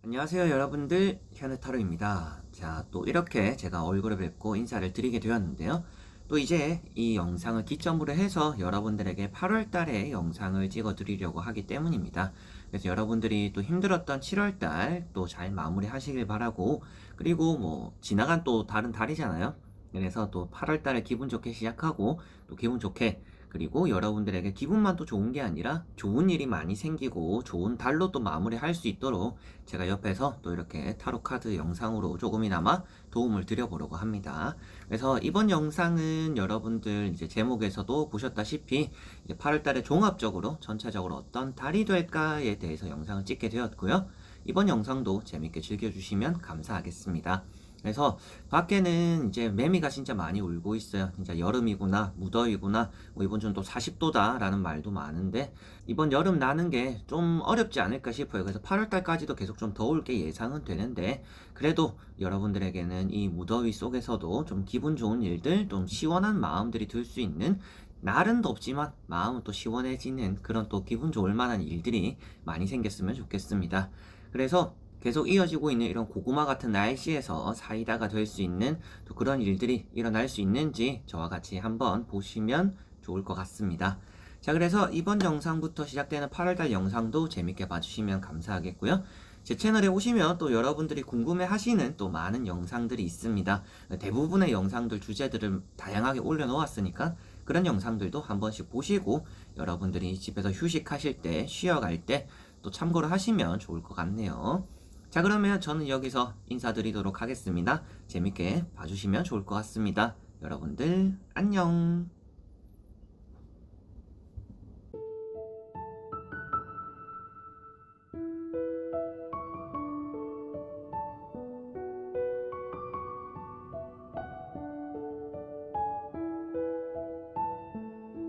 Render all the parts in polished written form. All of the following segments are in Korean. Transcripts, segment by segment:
안녕하세요 여러분들, 현우타로입니다. 자, 또 이렇게 제가 얼굴을 뵙고 인사를 드리게 되었는데요. 또 이제 이 영상을 기점으로 해서 여러분들에게 8월 달에 영상을 찍어 드리려고 하기 때문입니다. 그래서 여러분들이 또 힘들었던 7월 달 또 잘 마무리 하시길 바라고, 그리고 뭐 지나간 또 다른 달이잖아요. 그래서 또 8월 달에 기분 좋게 시작하고 또 기분 좋게, 그리고 여러분들에게 기분만 또 좋은 게 아니라 좋은 일이 많이 생기고 좋은 달로 또 마무리할 수 있도록 제가 옆에서 또 이렇게 타로 카드 영상으로 조금이나마 도움을 드려보려고 합니다. 그래서 이번 영상은 여러분들 이제 제목에서도 보셨다시피 이제 8월달에 종합적으로 전체적으로 어떤 달이 될까에 대해서 영상을 찍게 되었고요. 이번 영상도 재밌게 즐겨주시면 감사하겠습니다. 그래서 밖에는 이제 매미가 진짜 많이 울고 있어요. 진짜 여름이구나, 무더위구나, 뭐 이번 주는 또 40도다 라는 말도 많은데, 이번 여름 나는 게 좀 어렵지 않을까 싶어요. 그래서 8월달까지도 계속 좀 더울 게 예상은 되는데, 그래도 여러분들에게는 이 무더위 속에서도 좀 기분 좋은 일들, 좀 시원한 마음들이 들 수 있는, 날은 덥지만 마음은 또 시원해지는 그런 또 기분 좋을 만한 일들이 많이 생겼으면 좋겠습니다. 그래서 계속 이어지고 있는 이런 고구마 같은 날씨에서 사이다가 될 수 있는 또 그런 일들이 일어날 수 있는지 저와 같이 한번 보시면 좋을 것 같습니다. 자, 그래서 이번 영상부터 시작되는 8월달 영상도 재밌게 봐주시면 감사하겠고요. 제 채널에 오시면 또 여러분들이 궁금해 하시는 또 많은 영상들이 있습니다. 대부분의 영상들 주제들을 다양하게 올려놓았으니까 그런 영상들도 한 번씩 보시고 여러분들이 집에서 휴식하실 때, 쉬어갈 때 또 참고를 하시면 좋을 것 같네요. 자, 그러면 저는 여기서 인사드리도록 하겠습니다. 재밌게 봐주시면 좋을 것 같습니다. 여러분들 안녕.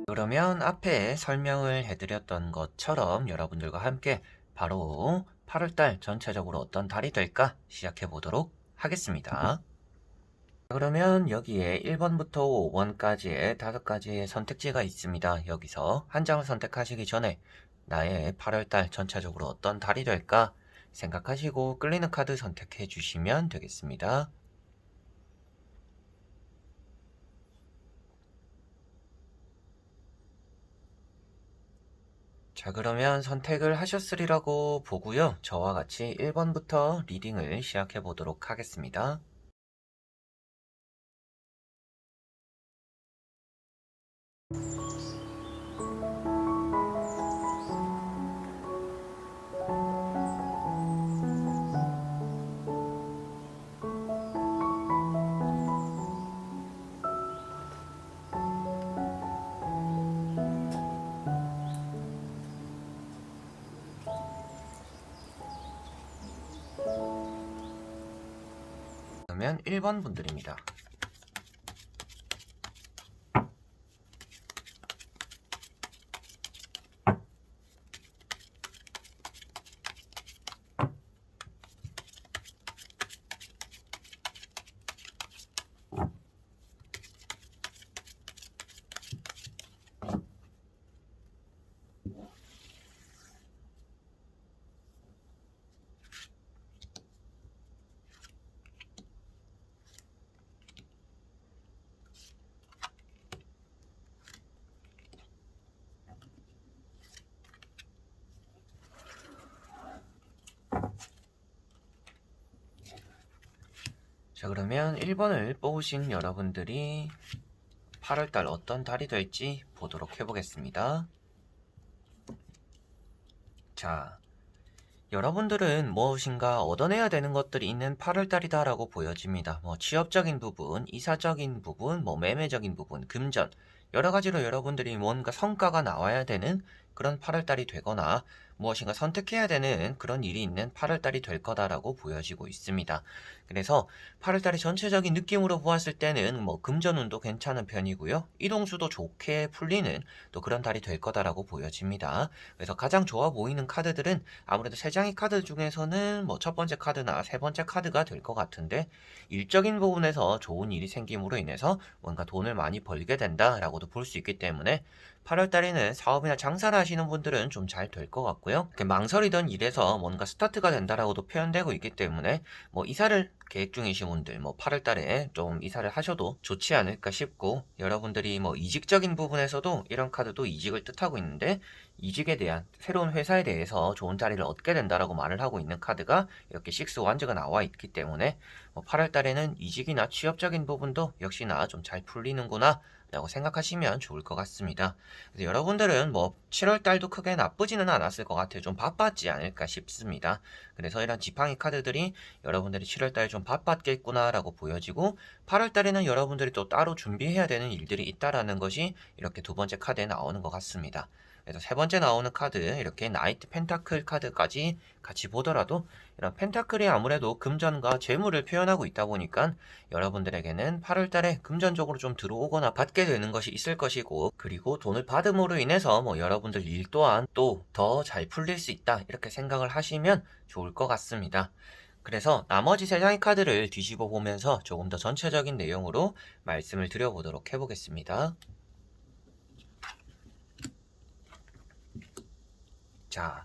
그러면 앞에 설명을 해드렸던 것처럼 여러분들과 함께 바로 8월달 전체적으로 어떤 달이 될까 시작해 보도록 하겠습니다. 그러면 여기에 1번부터 5번까지의 5가지의 선택지가 있습니다. 여기서 한 장을 선택하시기 전에 나의 8월달 전체적으로 어떤 달이 될까 생각하시고 끌리는 카드 선택해 주시면 되겠습니다. 자, 그러면 선택을 하셨으리라고 보고요. 저와 같이 1번부터 리딩을 시작해 보도록 하겠습니다. 그러면 1번 분들입니다. 자, 그러면 1번을 뽑으신 여러분들이 8월달 어떤 달이 될지 보도록 해보겠습니다. 자, 여러분들은 무엇인가 얻어내야 되는 것들이 있는 8월달이다 라고 보여집니다. 뭐 취업적인 부분, 이사적인 부분, 뭐 매매적인 부분, 금전 여러 가지로 여러분들이 뭔가 성과가 나와야 되는 그런 8월달이 되거나 무엇인가 선택해야 되는 그런 일이 있는 8월달이 될 거다라고 보여지고 있습니다. 그래서 8월달의 전체적인 느낌으로 보았을 때는 뭐 금전운도 괜찮은 편이고요. 이동수도 좋게 풀리는 또 그런 달이 될 거다라고 보여집니다. 그래서 가장 좋아 보이는 카드들은 아무래도 세 장의 카드 중에서는 뭐 첫 번째 카드나 세 번째 카드가 될 것 같은데, 일적인 부분에서 좋은 일이 생김으로 인해서 뭔가 돈을 많이 벌게 된다라고도 볼 수 있기 때문에 8월 달에는 사업이나 장사를 하시는 분들은 좀 잘 될 것 같고요. 이렇게 망설이던 일에서 뭔가 스타트가 된다라고도 표현되고 있기 때문에 뭐 이사를 계획 중이신 분들 뭐 8월 달에 좀 이사를 하셔도 좋지 않을까 싶고, 여러분들이 뭐 이직적인 부분에서도 이런 카드도 이직을 뜻하고 있는데, 이직에 대한 새로운 회사에 대해서 좋은 자리를 얻게 된다라고 말을 하고 있는 카드가 이렇게 6 완즈가 나와 있기 때문에 8월 달에는 이직이나 취업적인 부분도 역시나 좀 잘 풀리는구나 라고 생각하시면 좋을 것 같습니다. 그래서 여러분들은 뭐 7월 달도 크게 나쁘지는 않았을 것 같아요. 좀 바빴지 않을까 싶습니다. 그래서 이런 지팡이 카드들이 여러분들이 7월 달에 좀 바빴겠구나 라고 보여지고, 8월 달에는 여러분들이 또 따로 준비해야 되는 일들이 있다라는 것이 이렇게 두 번째 카드에 나오는 것 같습니다. 그래서 세 번째 나오는 카드, 이렇게 나이트 펜타클 카드까지 같이 보더라도 이런 펜타클이 아무래도 금전과 재물을 표현하고 있다 보니까 여러분들에게는 8월 달에 금전적으로 좀 들어오거나 받게 되는 것이 있을 것이고, 그리고 돈을 받음으로 인해서 뭐 여러분들 일 또한 또 더 잘 풀릴 수 있다 이렇게 생각을 하시면 좋을 것 같습니다. 그래서 나머지 세 장의 카드를 뒤집어 보면서 조금 더 전체적인 내용으로 말씀을 드려보도록 해보겠습니다. 자,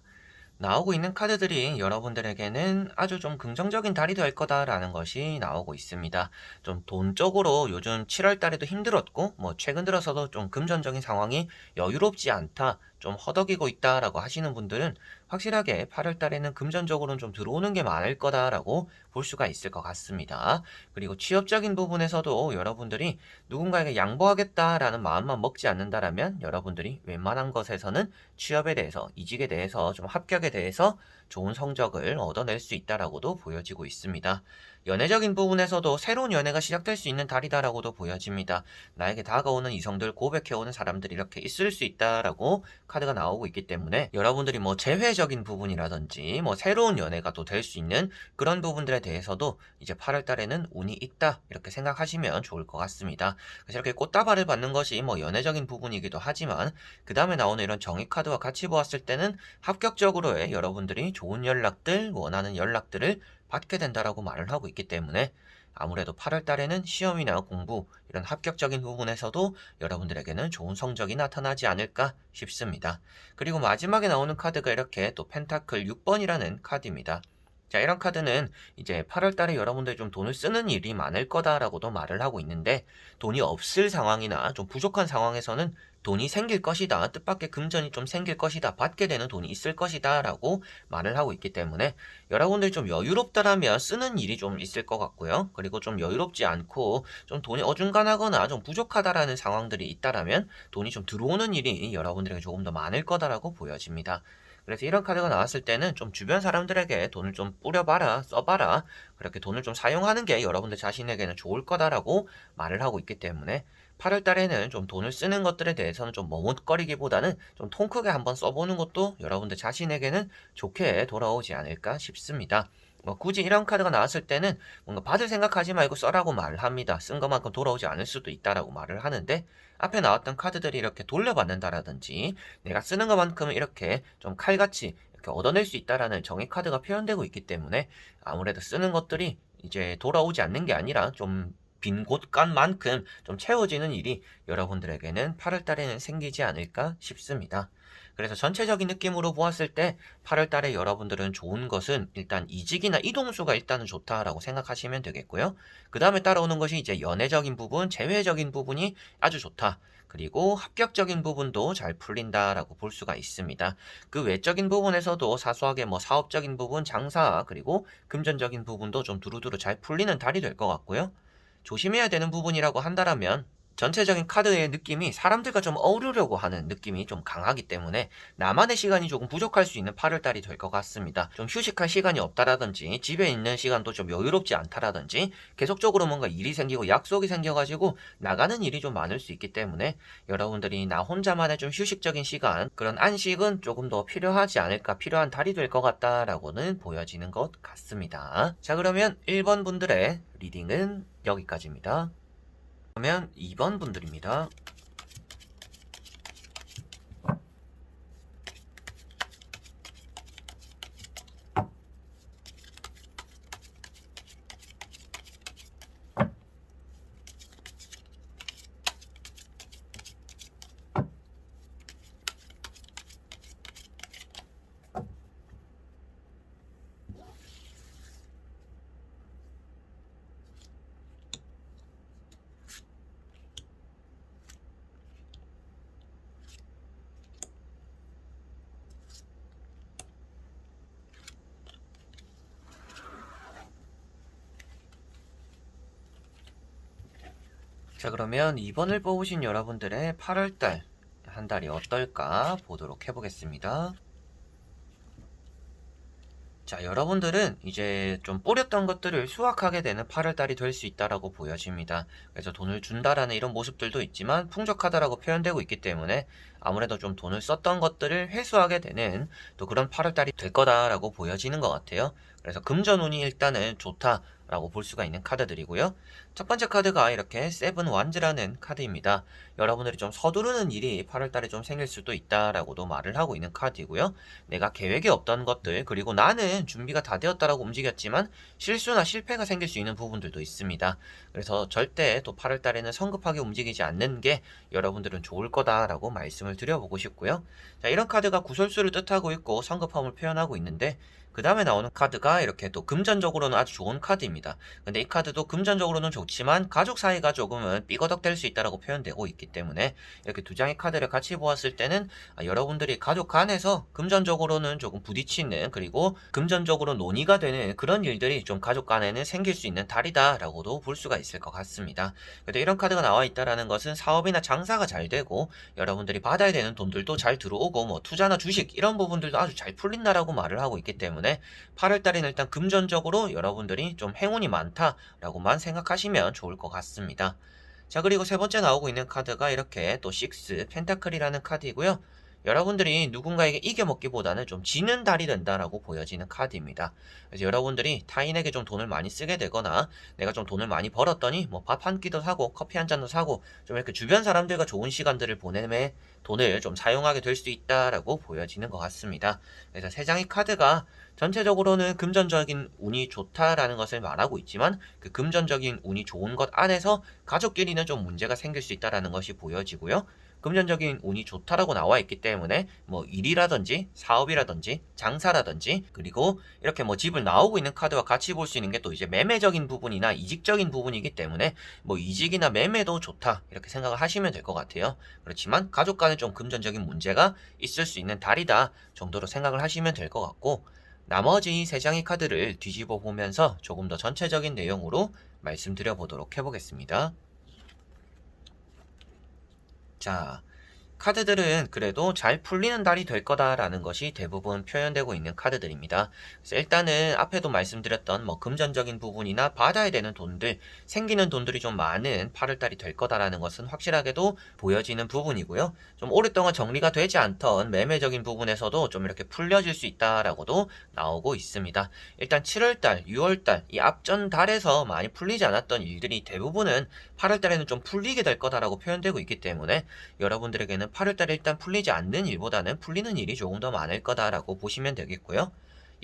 나오고 있는 카드들이 여러분들에게는 아주 좀 긍정적인 달이 될 거다라는 것이 나오고 있습니다. 좀 돈적으로 요즘 7월 달에도 힘들었고, 뭐 최근 들어서도 좀 금전적인 상황이 여유롭지 않다, 좀 허덕이고 있다라고 하시는 분들은 확실하게 8월 달에는 금전적으로는 좀 들어오는 게 많을 거다라고 볼 수가 있을 것 같습니다. 그리고 취업적인 부분에서도 여러분들이 누군가에게 양보하겠다라는 마음만 먹지 않는다라면 여러분들이 웬만한 것에서는 취업에 대해서, 이직에 대해서, 좀 합격에 대해서 좋은 성적을 얻어낼 수 있다라고도 보여지고 있습니다. 연애적인 부분에서도 새로운 연애가 시작될 수 있는 달이다라고도 보여집니다. 나에게 다가오는 이성들, 고백해오는 사람들이 이렇게 있을 수 있다라고 카드가 나오고 있기 때문에 여러분들이 뭐 재회적인 부분이라든지 뭐 새로운 연애가 또 될 수 있는 그런 부분들에 대해서도 이제 8월 달에는 운이 있다 이렇게 생각하시면 좋을 것 같습니다. 그래서 이렇게 꽃다발을 받는 것이 뭐 연애적인 부분이기도 하지만, 그 다음에 나오는 이런 정의 카드와 같이 보았을 때는 합격적으로의 여러분들이 좋은 연락들, 원하는 연락들을 받게 된다라고 말을 하고 있기 때문에 아무래도 8월 달에는 시험이나 공부, 이런 합격적인 부분에서도 여러분들에게는 좋은 성적이 나타나지 않을까 싶습니다. 그리고 마지막에 나오는 카드가 이렇게 또 펜타클 6번이라는 카드입니다. 자, 이런 카드는 이제 8월 달에 여러분들이 좀 돈을 쓰는 일이 많을 거다라고도 말을 하고 있는데, 돈이 없을 상황이나 좀 부족한 상황에서는 돈이 생길 것이다, 뜻밖의 금전이 좀 생길 것이다, 받게 되는 돈이 있을 것이다 라고 말을 하고 있기 때문에 여러분들이 좀 여유롭다라면 쓰는 일이 좀 있을 것 같고요. 그리고 좀 여유롭지 않고 좀 돈이 어중간하거나 좀 부족하다라는 상황들이 있다라면 돈이 좀 들어오는 일이 여러분들에게 조금 더 많을 거다라고 보여집니다. 그래서 이런 카드가 나왔을 때는 좀 주변 사람들에게 돈을 좀 뿌려봐라, 써봐라, 그렇게 돈을 좀 사용하는 게 여러분들 자신에게는 좋을 거다라고 말을 하고 있기 때문에 8월 달에는 좀 돈을 쓰는 것들에 대해서는 좀 머뭇거리기보다는 좀 통 크게 한번 써보는 것도 여러분들 자신에게는 좋게 돌아오지 않을까 싶습니다. 뭐 굳이 이런 카드가 나왔을 때는 뭔가 받을 생각하지 말고 써라고 말을 합니다. 쓴 것만큼 돌아오지 않을 수도 있다라고 말을 하는데, 앞에 나왔던 카드들이 이렇게 돌려받는다라든지 내가 쓰는 것만큼은 이렇게 좀 칼같이 이렇게 얻어낼 수 있다라는 정의 카드가 표현되고 있기 때문에 아무래도 쓰는 것들이 이제 돌아오지 않는 게 아니라 좀 빈 곳간만큼 좀 채워지는 일이 여러분들에게는 8월 달에는 생기지 않을까 싶습니다. 그래서 전체적인 느낌으로 보았을 때 8월 달에 여러분들은 좋은 것은 일단 이직이나 이동수가 일단은 좋다라고 생각하시면 되겠고요. 그 다음에 따라오는 것이 이제 연애적인 부분, 재회적인 부분이 아주 좋다. 그리고 합격적인 부분도 잘 풀린다라고 볼 수가 있습니다. 그 외적인 부분에서도 사소하게 뭐 사업적인 부분, 장사, 그리고 금전적인 부분도 좀 두루두루 잘 풀리는 달이 될 것 같고요. 조심해야 되는 부분이라고 한다면 전체적인 카드의 느낌이 사람들과 좀 어우르려고 하는 느낌이 좀 강하기 때문에 나만의 시간이 조금 부족할 수 있는 8월달이 될 것 같습니다. 좀 휴식할 시간이 없다라든지 집에 있는 시간도 좀 여유롭지 않다라든지 계속적으로 뭔가 일이 생기고 약속이 생겨가지고 나가는 일이 좀 많을 수 있기 때문에 여러분들이 나 혼자만의 좀 휴식적인 시간, 그런 안식은 조금 더 필요하지 않을까, 필요한 달이 될 것 같다라고는 보여지는 것 같습니다. 자, 그러면 1번 분들의 리딩은 여기까지입니다. 그러면 2번 분들입니다. 자, 그러면 2번을 뽑으신 여러분들의 8월달 한 달이 어떨까 보도록 해보겠습니다. 자, 여러분들은 이제 좀 뿌렸던 것들을 수확하게 되는 8월달이 될 수 있다라고 보여집니다. 그래서 돈을 준다라는 이런 모습들도 있지만 풍족하다라고 표현되고 있기 때문에 아무래도 좀 돈을 썼던 것들을 회수하게 되는 또 그런 8월달이 될 거다라고 보여지는 것 같아요. 그래서 금전운이 일단은 좋다라고 볼 수가 있는 카드들이고요. 첫 번째 카드가 이렇게 세븐 완즈라는 카드입니다. 여러분들이 좀 서두르는 일이 8월달에 좀 생길 수도 있다라고도 말을 하고 있는 카드이고요. 내가 계획이 없던 것들, 그리고 나는 준비가 다 되었다라고 움직였지만 실수나 실패가 생길 수 있는 부분들도 있습니다. 그래서 절대 또 8월 달에는 성급하게 움직이지 않는 게 여러분들은 좋을 거다라고 말씀을 드려보고 싶고요. 자, 이런 카드가 구설수를 뜻하고 있고 성급함을 표현하고 있는데 그 다음에 나오는 카드가 이렇게 또 금전적으로는 아주 좋은 카드입니다. 근데 이 카드도 금전적으로는 좋지만 가족 사이가 조금은 삐거덕될 수 있다라고 표현되고 있기 때문에 이렇게 두 장의 카드를 같이 보았을 때는 여러분들이 가족 간에서 금전적으로는 조금 부딪히는, 그리고 금전적으로 논의가 되는 그런 일들이 좀 가족 간에는 생길 수 있는 달이다 라고도 볼 수가 있을 것 같습니다. 그래도 이런 카드가 나와 있다라는 것은 사업이나 장사가 잘 되고 여러분들이 받아야 되는 돈들도 잘 들어오고 뭐 투자나 주식 이런 부분들도 아주 잘 풀린다라고 말을 하고 있기 때문에 8월달에는 일단 금전적으로 여러분들이 좀 행운이 많다라고만 생각하시면 좋을 것 같습니다. 자, 그리고 세 번째 나오고 있는 카드가 이렇게 또 6 펜타클이라는 카드이고요. 여러분들이 누군가에게 이겨먹기보다는 좀 지는 달이 된다라고 보여지는 카드입니다. 그래서 여러분들이 타인에게 좀 돈을 많이 쓰게 되거나 내가 좀 돈을 많이 벌었더니 뭐 밥 한 끼도 사고 커피 한 잔도 사고 좀 이렇게 주변 사람들과 좋은 시간들을 보내매 돈을 좀 사용하게 될 수 있다라고 보여지는 것 같습니다. 그래서 세 장의 카드가 전체적으로는 금전적인 운이 좋다라는 것을 말하고 있지만 그 금전적인 운이 좋은 것 안에서 가족끼리는 좀 문제가 생길 수 있다라는 것이 보여지고요. 금전적인 운이 좋다라고 나와 있기 때문에 뭐 일이라든지 사업이라든지 장사라든지, 그리고 이렇게 뭐 집을 나오고 있는 카드와 같이 볼 수 있는 게 또 이제 매매적인 부분이나 이직적인 부분이기 때문에 뭐 이직이나 매매도 좋다 이렇게 생각을 하시면 될 것 같아요. 그렇지만 가족 간에 좀 금전적인 문제가 있을 수 있는 달이다 정도로 생각을 하시면 될 것 같고, 나머지 세 장의 카드를 뒤집어 보면서 조금 더 전체적인 내용으로 말씀드려 보도록 해보겠습니다. 자, 카드들은 그래도 잘 풀리는 달이 될 거다라는 것이 대부분 표현되고 있는 카드들입니다. 그래서 일단은 앞에도 말씀드렸던 뭐 금전적인 부분이나 받아야 되는 돈들, 생기는 돈들이 좀 많은 8월 달이 될 거다라는 것은 확실하게도 보여지는 부분이고요. 좀 오랫동안 정리가 되지 않던 매매적인 부분에서도 좀 이렇게 풀려질 수 있다라고도 나오고 있습니다. 일단 7월 달, 6월 달, 이 앞전 달에서 많이 풀리지 않았던 일들이 대부분은 8월 달에는 좀 풀리게 될 거다라고 표현되고 있기 때문에 여러분들에게는 8월달에 일단 풀리지 않는 일보다는 풀리는 일이 조금 더 많을 거다라고 보시면 되겠고요.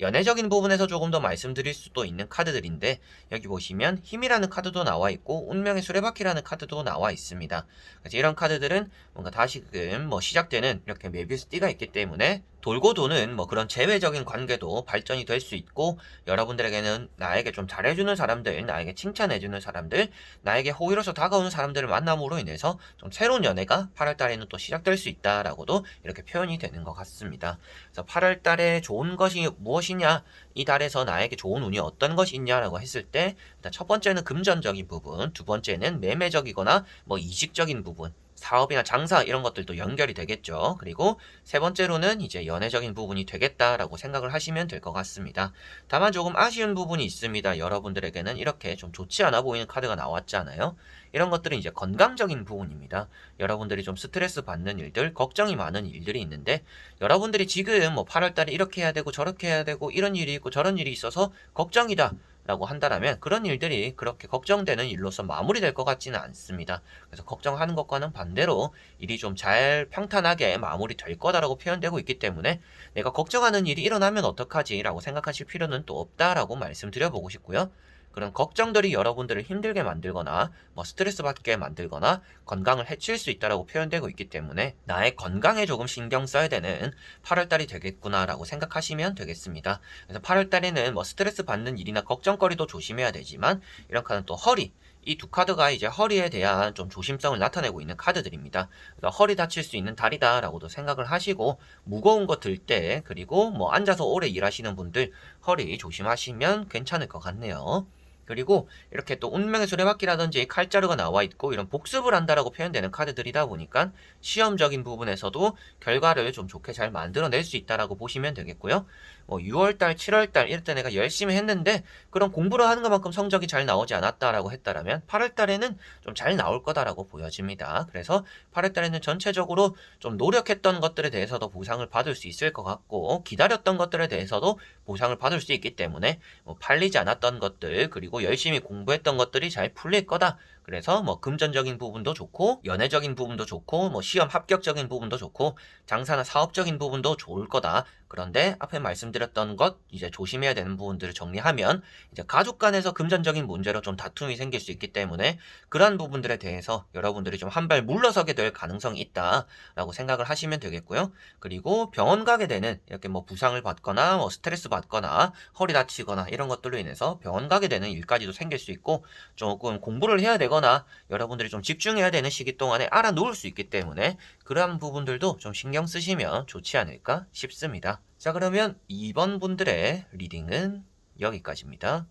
연애적인 부분에서 조금 더 말씀드릴 수도 있는 카드들인데, 여기 보시면 힘이라는 카드도 나와 있고 운명의 수레바퀴라는 카드도 나와 있습니다. 그래서 이런 카드들은 뭔가 다시금 뭐 시작되는 이렇게 메비우스 띠가 있기 때문에 돌고 도는 뭐 그런 재회적인 관계도 발전이 될 수 있고, 여러분들에게는 나에게 좀 잘해주는 사람들, 나에게 칭찬해주는 사람들, 나에게 호의로서 다가오는 사람들을 만남으로 인해서 좀 새로운 연애가 8월 달에는 또 시작될 수 있다라고도 이렇게 표현이 되는 것 같습니다. 그래서 8월 달에 좋은 것이 무엇이냐, 이 달에서 나에게 좋은 운이 어떤 것이 있냐라고 했을 때, 일단 첫 번째는 금전적인 부분, 두 번째는 매매적이거나 뭐 이직적인 부분, 사업이나 장사 이런 것들도 연결이 되겠죠. 그리고 세 번째로는 이제 연애적인 부분이 되겠다라고 생각을 하시면 될 것 같습니다. 다만 조금 아쉬운 부분이 있습니다. 여러분들에게는 이렇게 좀 좋지 않아 보이는 카드가 나왔잖아요. 이런 것들은 이제 건강적인 부분입니다. 여러분들이 좀 스트레스 받는 일들, 걱정이 많은 일들이 있는데, 여러분들이 지금 뭐 8월달에 이렇게 해야 되고 저렇게 해야 되고 이런 일이 있고 저런 일이 있어서 걱정이다 라고 한다면 그런 일들이 그렇게 걱정되는 일로서 마무리될 것 같지는 않습니다. 그래서 걱정하는 것과는 반대로 일이 좀 잘 평탄하게 마무리될 거다라고 표현되고 있기 때문에 내가 걱정하는 일이 일어나면 어떡하지 라고 생각하실 필요는 또 없다라고 말씀드려보고 싶고요. 그런 걱정들이 여러분들을 힘들게 만들거나 뭐 스트레스 받게 만들거나 건강을 해칠 수 있다라고 표현되고 있기 때문에 나의 건강에 조금 신경 써야 되는 8월달이 되겠구나라고 생각하시면 되겠습니다. 그래서 8월달에는 뭐 스트레스 받는 일이나 걱정거리도 조심해야 되지만, 이런 카드는 또 허리, 이 두 카드가 이제 허리에 대한 좀 조심성을 나타내고 있는 카드들입니다. 그래서 허리 다칠 수 있는 달이다라고도 생각을 하시고, 무거운 거 들 때, 그리고 뭐 앉아서 오래 일하시는 분들 허리 조심하시면 괜찮을 것 같네요. 그리고 이렇게 또 운명의 수레바퀴라든지 칼자루가 나와 있고 이런 복습을 한다라고 표현되는 카드들이다 보니까 시험적인 부분에서도 결과를 좀 좋게 잘 만들어낼 수 있다라고 보시면 되겠고요. 뭐 6월달, 7월달 이럴 때 내가 열심히 했는데 그런 공부를 하는 것만큼 성적이 잘 나오지 않았다라고 했다라면 8월달에는 좀 잘 나올 거다라고 보여집니다. 그래서 8월달에는 전체적으로 좀 노력했던 것들에 대해서도 보상을 받을 수 있을 것 같고 기다렸던 것들에 대해서도 보상을 받을 수 있기 때문에 뭐 팔리지 않았던 것들 그리고 열심히 공부했던 것들이 잘 풀릴 거다. 그래서 뭐 금전적인 부분도 좋고 연애적인 부분도 좋고 뭐 시험 합격적인 부분도 좋고 장사나 사업적인 부분도 좋을 거다. 그런데 앞에 말씀드렸던 것 이제 조심해야 되는 부분들을 정리하면 이제 가족 간에서 금전적인 문제로 좀 다툼이 생길 수 있기 때문에 그러한 부분들에 대해서 여러분들이 좀 한 발 물러서게 될 가능성이 있다라고 생각을 하시면 되겠고요. 그리고 병원 가게 되는 이렇게 뭐 부상을 받거나 뭐 스트레스 받거나 허리 다치거나 이런 것들로 인해서 병원 가게 되는 일까지도 생길 수 있고 조금 공부를 해야 되거나 여러분들이 좀 집중해야 되는 시기 동안에 알아놓을 수 있기 때문에 그러한 부분들도 좀 신경 쓰시면 좋지 않을까 싶습니다. 자, 그러면 2번 분들의 리딩은 여기까지입니다.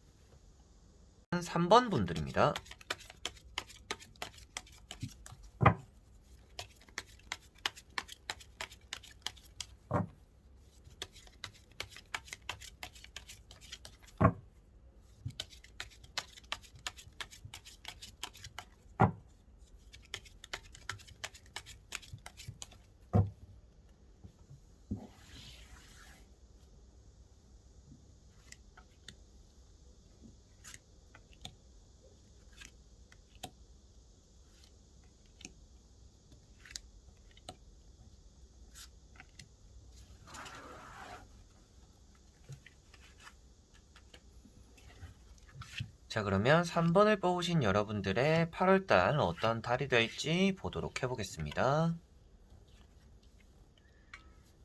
3번 분들입니다. 자, 그러면 3번을 뽑으신 여러분들의 8월달 어떤 달이 될지 보도록 해보겠습니다.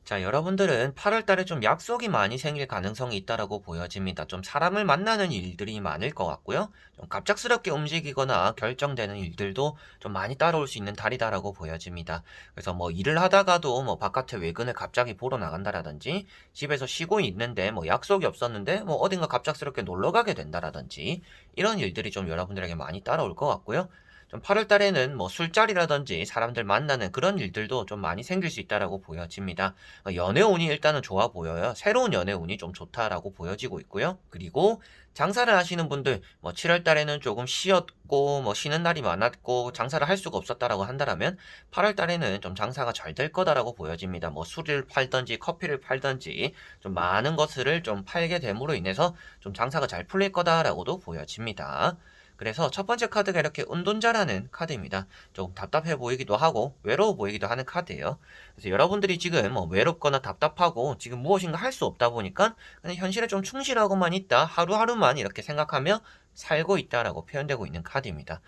자, 여러분들은 8월 달에 좀 약속이 많이 생길 가능성이 있다라고 보여집니다. 좀 사람을 만나는 일들이 많을 것 같고요. 좀 갑작스럽게 움직이거나 결정되는 일들도 좀 많이 따라올 수 있는 달이다라고 보여집니다. 그래서 뭐 일을 하다가도 뭐 바깥에 외근을 갑자기 보러 나간다라든지 집에서 쉬고 있는데 뭐 약속이 없었는데 뭐 어딘가 갑작스럽게 놀러 가게 된다라든지 이런 일들이 좀 여러분들에게 많이 따라올 것 같고요. 좀 8월 달에는 뭐 술자리라든지 사람들 만나는 그런 일들도 좀 많이 생길 수 있다라고 보여집니다. 연애운이 일단은 좋아 보여요. 새로운 연애운이 좀 좋다라고 보여지고 있고요. 그리고 장사를 하시는 분들 뭐 7월 달에는 조금 쉬었고 뭐 쉬는 날이 많았고 장사를 할 수가 없었다라고 한다면 8월 달에는 좀 장사가 잘 될 거다라고 보여집니다. 뭐 술을 팔던지 커피를 팔던지 좀 많은 것을 좀 팔게 됨으로 인해서 좀 장사가 잘 풀릴 거다라고도 보여집니다. 그래서 첫 번째 카드가 이렇게 운돈자라는 카드입니다. 조금 답답해 보이기도 하고 외로워 보이기도 하는 카드예요. 그래서 여러분들이 지금 뭐 외롭거나 답답하고 지금 무엇인가 할 수 없다 보니까 그냥 현실에 좀 충실하고만 있다. 하루하루만 이렇게 생각하며 살고 있다라고 표현되고 있는 카드입니다.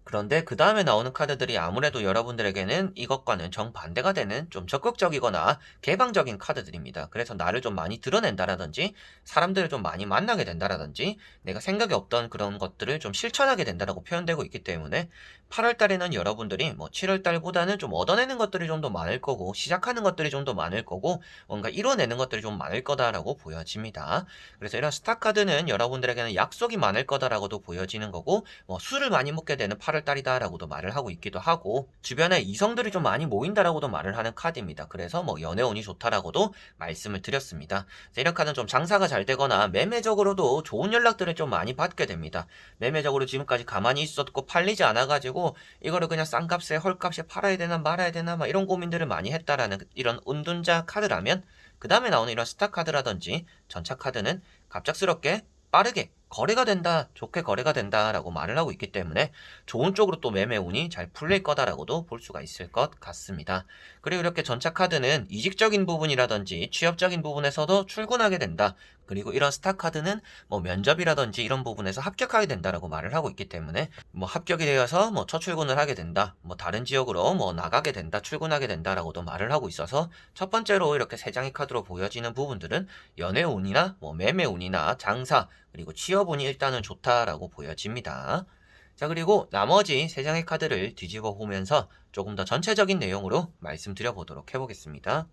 그런데 그 다음에 나오는 카드들이 아무래도 여러분들에게는 이것과는 정반대가 되는 좀 적극적이거나 개방적인 카드들입니다. 그래서 나를 좀 많이 드러낸다라든지 사람들을 좀 많이 만나게 된다라든지 내가 생각이 없던 그런 것들을 좀 실천하게 된다라고 표현되고 있기 때문에 8월 달에는 여러분들이 뭐 7월 달보다는 좀 얻어내는 것들이 좀 더 많을 거고 시작하는 것들이 좀 더 많을 거고 뭔가 이뤄내는 것들이 좀 많을 거다라고 보여집니다. 그래서 이런 스타 카드는 여러분들에게는 약속이 많을 거다라고도 보여지는 거고 뭐 술을 많이 먹게 되는 8월 달이다라고도 말을 하고 있기도 하고 주변에 이성들이 좀 많이 모인다라고도 말을 하는 카드입니다. 그래서 뭐 연애운이 좋다라고도 말씀을 드렸습니다. 이런 카드는 좀 장사가 잘 되거나 매매적으로도 좋은 연락들을 좀 많이 받게 됩니다. 매매적으로 지금까지 가만히 있었고 팔리지 않아가지고 이거를 그냥 싼 값에 헐값에 팔아야 되나 말아야 되나 막 이런 고민들을 많이 했다라는 이런 운둔자 카드라면 그 다음에 나오는 이런 스타 카드라든지 전차 카드는 갑작스럽게 빠르게 거래가 된다, 좋게 거래가 된다라고 말을 하고 있기 때문에 좋은 쪽으로 또 매매 운이 잘 풀릴 거다라고도 볼 수가 있을 것 같습니다. 그리고 이렇게 전차 카드는 이직적인 부분이라든지 취업적인 부분에서도 출근하게 된다. 그리고 이런 스타 카드는 뭐 면접이라든지 이런 부분에서 합격하게 된다라고 말을 하고 있기 때문에 뭐 합격이 되어서 뭐 첫 출근을 하게 된다. 뭐 다른 지역으로 뭐 나가게 된다, 출근하게 된다라고도 말을 하고 있어서 첫 번째로 이렇게 세 장의 카드로 보여지는 부분들은 연애운이나 뭐 매매운이나 장사 그리고 취업운이 일단은 좋다라고 보여집니다. 자, 그리고 나머지 세 장의 카드를 뒤집어 보면서 조금 더 전체적인 내용으로 말씀드려 보도록 해보겠습니다.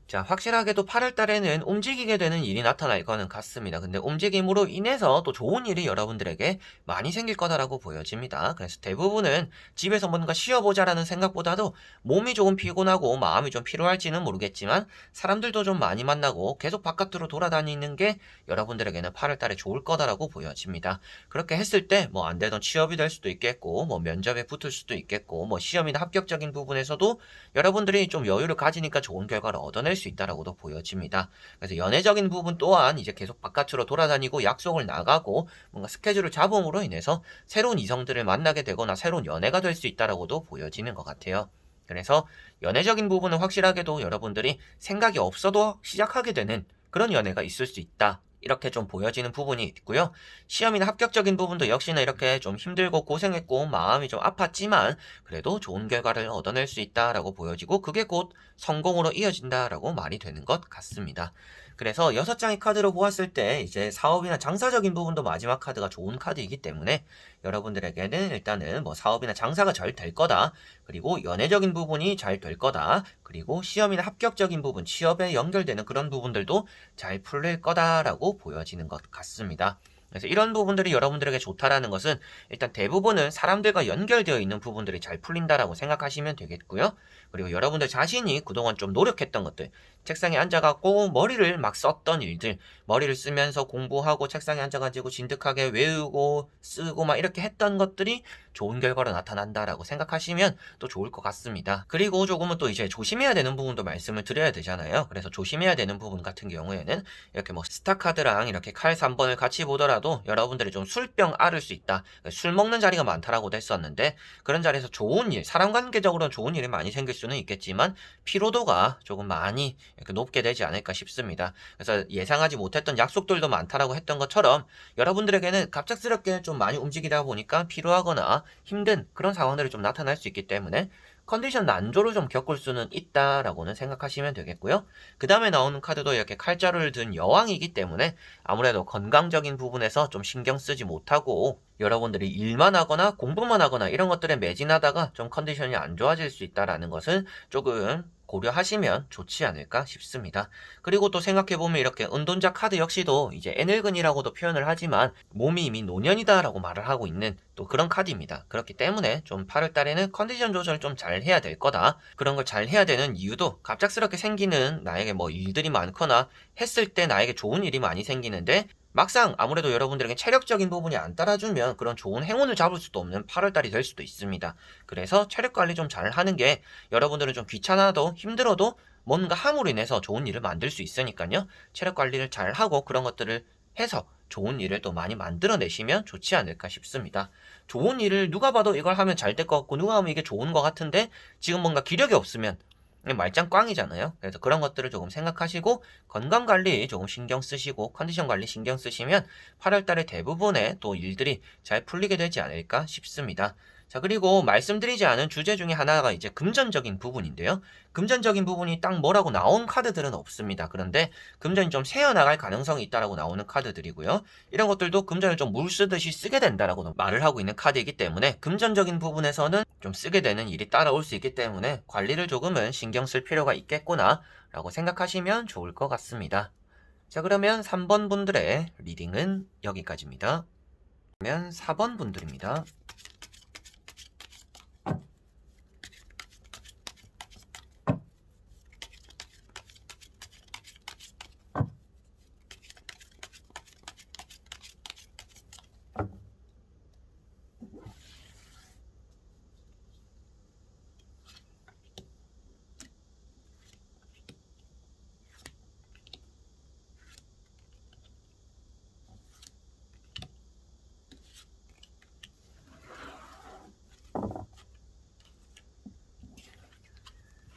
자, 확실하게도 8월 달에는 움직이게 되는 일이 나타날 거는 같습니다. 근데 움직임으로 인해서 또 좋은 일이 여러분들에게 많이 생길 거다라고 보여집니다. 그래서 대부분은 집에서 뭔가 쉬어보자라는 생각보다도 몸이 조금 피곤하고 마음이 좀 피로할지는 모르겠지만 사람들도 좀 많이 만나고 계속 바깥으로 돌아다니는 게 여러분들에게는 8월 달에 좋을 거다라고 보여집니다. 그렇게 했을 때 뭐 안 되던 취업이 될 수도 있겠고 뭐 면접에 붙을 수도 있겠고 뭐 시험이나 합격적인 부분에서도 여러분들이 좀 여유를 가지니까 좋은 결과를 얻어낼 수 있다라고도 보여집니다. 그래서 연애적인 부분 또한 이제 계속 바깥으로 돌아다니고 약속을 나가고 뭔가 스케줄을 잡음으로 인해서 새로운 이성들을 만나게 되거나 새로운 연애가 될 수 있다라고도 보여지는 것 같아요. 그래서 연애적인 부분은 확실하게도 여러분들이 생각이 없어도 시작하게 되는 그런 연애가 있을 수 있다. 이렇게 좀 보여지는 부분이 있고요. 시험이나 합격적인 부분도 역시나 이렇게 좀 힘들고 고생했고 마음이 좀 아팠지만 그래도 좋은 결과를 얻어낼 수 있다라고 보여지고 그게 곧 성공으로 이어진다라고 말이 되는 것 같습니다. 그래서 6장의 카드로 보았을 때 이제 사업이나 장사적인 부분도 마지막 카드가 좋은 카드이기 때문에 여러분들에게는 일단은 뭐 사업이나 장사가 잘 될 거다. 그리고 연애적인 부분이 잘 될 거다. 그리고 시험이나 합격적인 부분, 취업에 연결되는 그런 부분들도 잘 풀릴 거다라고 보여지는 것 같습니다. 그래서 이런 부분들이 여러분들에게 좋다라는 것은 일단 대부분은 사람들과 연결되어 있는 부분들이 잘 풀린다라고 생각하시면 되겠고요. 그리고 여러분들 자신이 그동안 좀 노력했던 것들, 책상에 앉아갖고 머리를 막 썼던 일들, 머리를 쓰면서 공부하고 책상에 앉아가지고 진득하게 외우고 쓰고 막 이렇게 했던 것들이 좋은 결과로 나타난다라고 생각하시면 또 좋을 것 같습니다. 그리고 조금은 또 이제 조심해야 되는 부분도 말씀을 드려야 되잖아요. 그래서 조심해야 되는 부분 같은 경우에는 이렇게 뭐 스타카드랑 이렇게 칼 3번을 같이 보더라도 여러분들이 좀 술병 앓을 수 있다. 술 먹는 자리가 많다라고도 했었는데 그런 자리에서 좋은 일, 사람 관계적으로는 좋은 일이 많이 생길 수는 있겠지만 피로도가 조금 많이 이렇게 높게 되지 않을까 싶습니다. 그래서 예상하지 못했던 약속들도 많다라고 했던 것처럼 여러분들에게는 갑작스럽게 좀 많이 움직이다 보니까 피로하거나 힘든 그런 상황들이 좀 나타날 수 있기 때문에 컨디션 난조를 좀 겪을 수는 있다라고는 생각하시면 되겠고요. 그 다음에 나오는 카드도 이렇게 칼자루를 든 여왕이기 때문에 아무래도 건강적인 부분에서 좀 신경 쓰지 못하고 여러분들이 일만 하거나 공부만 하거나 이런 것들에 매진하다가 좀 컨디션이 안 좋아질 수 있다라는 것을 조금 고려하시면 좋지 않을까 싶습니다. 그리고 또 생각해보면 이렇게 은돈자 카드 역시도 이제 에늙은이라고도 표현을 하지만 몸이 이미 노년이다라고 말을 하고 있는 또 그런 카드입니다. 그렇기 때문에 좀 8월 달에는 컨디션 조절 좀 잘 해야 될 거다. 그런 걸 잘 해야 되는 이유도 갑작스럽게 생기는 나에게 뭐 일들이 많거나 했을 때 나에게 좋은 일이 많이 생기는데 막상 아무래도 여러분들에게 체력적인 부분이 안 따라주면 그런 좋은 행운을 잡을 수도 없는 8월달이 될 수도 있습니다. 그래서 체력 관리 좀 잘 하는 게 여러분들은 좀 귀찮아도 힘들어도 뭔가 함으로 인해서 좋은 일을 만들 수 있으니까요. 체력 관리를 잘 하고 그런 것들을 해서 좋은 일을 또 많이 만들어내시면 좋지 않을까 싶습니다. 좋은 일을 누가 봐도 이걸 하면 잘 될 것 같고 누가 하면 이게 좋은 것 같은데 지금 뭔가 기력이 없으면 말짱 꽝이잖아요. 그래서 그런 것들을 조금 생각하시고 건강관리 조금 신경 쓰시고 컨디션 관리 신경 쓰시면 8월달에 대부분의 또 일들이 잘 풀리게 되지 않을까 싶습니다. 자, 그리고 말씀드리지 않은 주제 중에 하나가 이제 금전적인 부분인데요. 금전적인 부분이 딱 뭐라고 나온 카드들은 없습니다. 그런데 금전이 좀 새어나갈 가능성이 있다라고 나오는 카드들이고요. 이런 것들도 금전을 좀 물 쓰듯이 쓰게 된다라고 말을 하고 있는 카드이기 때문에 금전적인 부분에서는 좀 쓰게 되는 일이 따라올 수 있기 때문에 관리를 조금은 신경 쓸 필요가 있겠구나 라고 생각하시면 좋을 것 같습니다. 자, 그러면 3번 분들의 리딩은 여기까지입니다. 그러면 4번 분들입니다.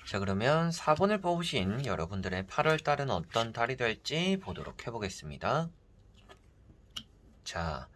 자, 그러면 4번을 뽑으신 여러분들의 8월달은 어떤 달이 될지 보도록 해보겠습니다. 자,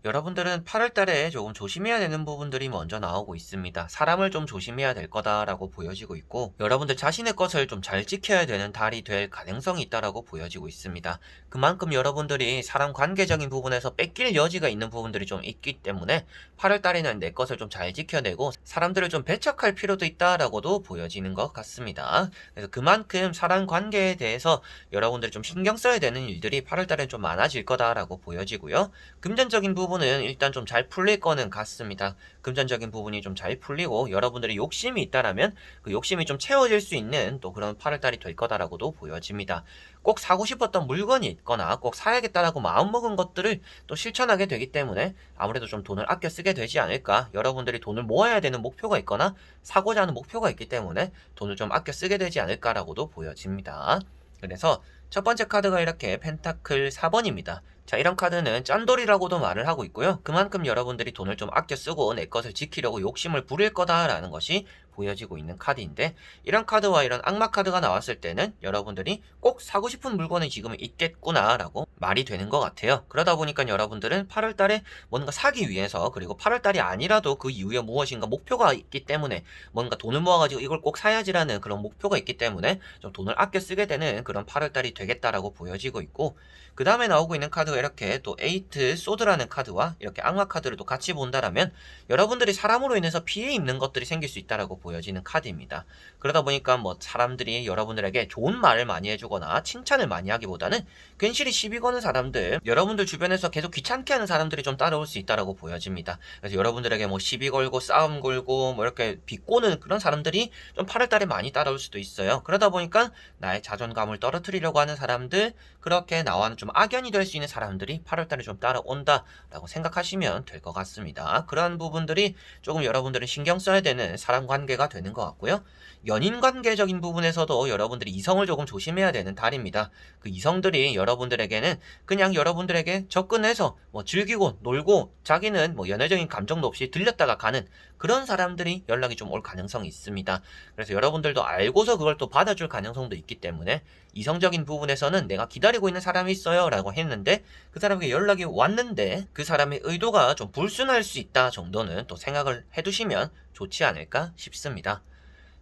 여러분들은 8월 달에 조금 조심해야 되는 부분들이 먼저 나오고 있습니다. 사람을 좀 조심해야 될 거다라고 보여지고 있고, 여러분들 자신의 것을 좀 잘 지켜야 되는 달이 될 가능성이 있다라고 보여지고 있습니다. 그만큼 여러분들이 사람 관계적인 부분에서 뺏길 여지가 있는 부분들이 좀 있기 때문에 8월 달에는 내 것을 좀 잘 지켜내고 사람들을 좀 배척할 필요도 있다라고도 보여지는 것 같습니다. 그래서 그만큼 사람 관계에 대해서 여러분들이 좀 신경 써야 되는 일들이 8월 달엔 좀 많아질 거다라고 보여지고요. 금전적인 부분은 일단 좀 잘 풀릴 거는 같습니다. 금전적인 부분이 좀 잘 풀리고 여러분들이 욕심이 있다라면 그 욕심이 좀 채워질 수 있는 또 그런 8월달이 될 거다라고도 보여집니다. 꼭 사고 싶었던 물건이 있거나 꼭 사야겠다라고 마음먹은 것들을 또 실천하게 되기 때문에 아무래도 좀 돈을 아껴 쓰게 되지 않을까. 여러분들이 돈을 모아야 되는 목표가 있거나 사고자 하는 목표가 있기 때문에 돈을 좀 아껴 쓰게 되지 않을까라고도 보여집니다. 그래서 첫 번째 카드가 이렇게 펜타클 4번입니다. 자, 이런 카드는 짠돌이라고도 말을 하고 있고요. 그만큼 여러분들이 돈을 좀 아껴 쓰고 내 것을 지키려고 욕심을 부릴 거다라는 것이 보여지고 있는 카드인데, 이런 카드와 이런 악마 카드가 나왔을 때는 여러분들이 꼭 사고 싶은 물건이 지금은 있겠구나 라고 말이 되는 것 같아요. 그러다 보니까 여러분들은 8월 달에 뭔가 사기 위해서, 그리고 8월 달이 아니라도 그 이후에 무엇인가 목표가 있기 때문에 뭔가 돈을 모아가지고 이걸 꼭 사야지라는 그런 목표가 있기 때문에 좀 돈을 아껴 쓰게 되는 그런 8월 달이 되겠다라고 보여지고 있고, 그 다음에 나오고 있는 카드가 이렇게 또 에이트 소드라는 카드와 이렇게 악마 카드를 또 같이 본다라면 여러분들이 사람으로 인해서 피해 입는 것들이 생길 수 있다라고 보여지는 카드입니다. 그러다 보니까 뭐 사람들이 여러분들에게 좋은 말을 많이 해주거나 칭찬을 많이 하기보다는 괜시리 시비 거는 사람들, 여러분들 주변에서 계속 귀찮게 하는 사람들이 좀 따라올 수 있다라고 보여집니다. 그래서 여러분들에게 뭐 시비 걸고 싸움 걸고 뭐 이렇게 비꼬는 그런 사람들이 좀 8월 달에 많이 따라올 수도 있어요. 그러다 보니까 나의 자존감을 떨어뜨리려고 하는 사람들, 그렇게 나와는 좀 악연이 될 수 있는 사람들이 8월 달에 좀 따라온다 라고 생각하시면 될 것 같습니다. 그런 부분들이 조금 여러분들은 신경 써야 되는 사람 관계가 되는 것 같고요. 연인 관계적인 부분에서도 여러분들이 이성을 조금 조심해야 되는 달입니다. 그 이성들이 여러분들에게는 그냥 여러분들에게 접근해서 뭐 즐기고 놀고 자기는 뭐 연애적인 감정도 없이 들렸다가 가는 그런 사람들이 연락이 좀 올 가능성이 있습니다. 그래서 여러분들도 알고서 그걸 또 받아줄 가능성도 있기 때문에 이성적인 부분에서는 내가 기다리고 있는 사람이 있어요 라고 했는데 그 사람에게 연락이 왔는데 그 사람의 의도가 좀 불순할 수 있다 정도는 또 생각을 해두시면 좋지 않을까 싶습니다.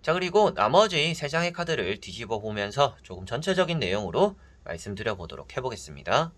자, 그리고 나머지 3장의 카드를 뒤집어 보면서 조금 전체적인 내용으로 말씀드려 보도록 해보겠습니다.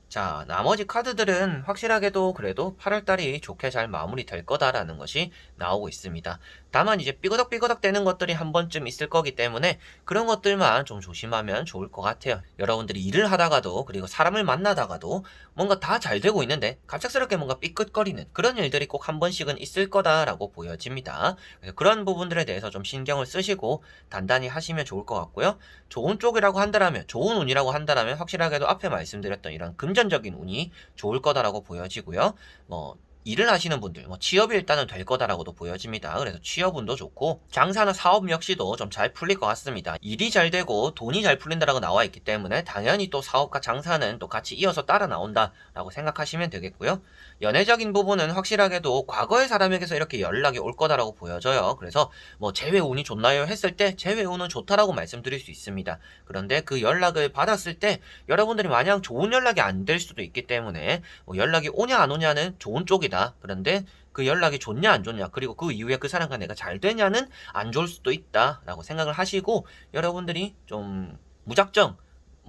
자, 나머지 카드들은 확실하게도 그래도 8월달이 좋게 잘 마무리될 거다라는 것이 나오고 있습니다. 다만 이제 삐그덕삐그덕 되는 것들이 한 번쯤 있을 거기 때문에 그런 것들만 좀 조심하면 좋을 것 같아요. 여러분들이 일을 하다가도 그리고 사람을 만나다가도 뭔가 다 잘 되고 있는데 갑작스럽게 뭔가 삐끗거리는 그런 일들이 꼭 한 번씩은 있을 거다라고 보여집니다. 그래서 그런 부분들에 대해서 좀 신경을 쓰시고 단단히 하시면 좋을 것 같고요. 좋은 쪽이라고 한다라면, 좋은 운이라고 한다라면 확실하게도 앞에 말씀드렸던 이런 금전적인 운이 좋을 거다라고 보여지고요. 일을 하시는 분들, 취업이 일단은 될 거다라고도 보여집니다. 그래서 취업운도 좋고, 장사나 사업 역시도 좀 잘 풀릴 것 같습니다. 일이 잘 되고 돈이 잘 풀린다라고 나와 있기 때문에 당연히 또 사업과 장사는 또 같이 이어서 따라 나온다라고 생각하시면 되겠고요. 연애적인 부분은 확실하게도 과거의 사람에게서 이렇게 연락이 올 거다라고 보여져요. 그래서 재회 운이 좋나요? 했을 때 재회 운은 좋다라고 말씀드릴 수 있습니다. 그런데 그 연락을 받았을 때 여러분들이 마냥 좋은 연락이 안 될 수도 있기 때문에 연락이 오냐 안 오냐는 좋은 쪽이다. 그런데 그 연락이 좋냐 안 좋냐, 그리고 그 이후에 그 사람과 내가 잘 되냐는 안 좋을 수도 있다 라고 생각을 하시고, 여러분들이 좀 무작정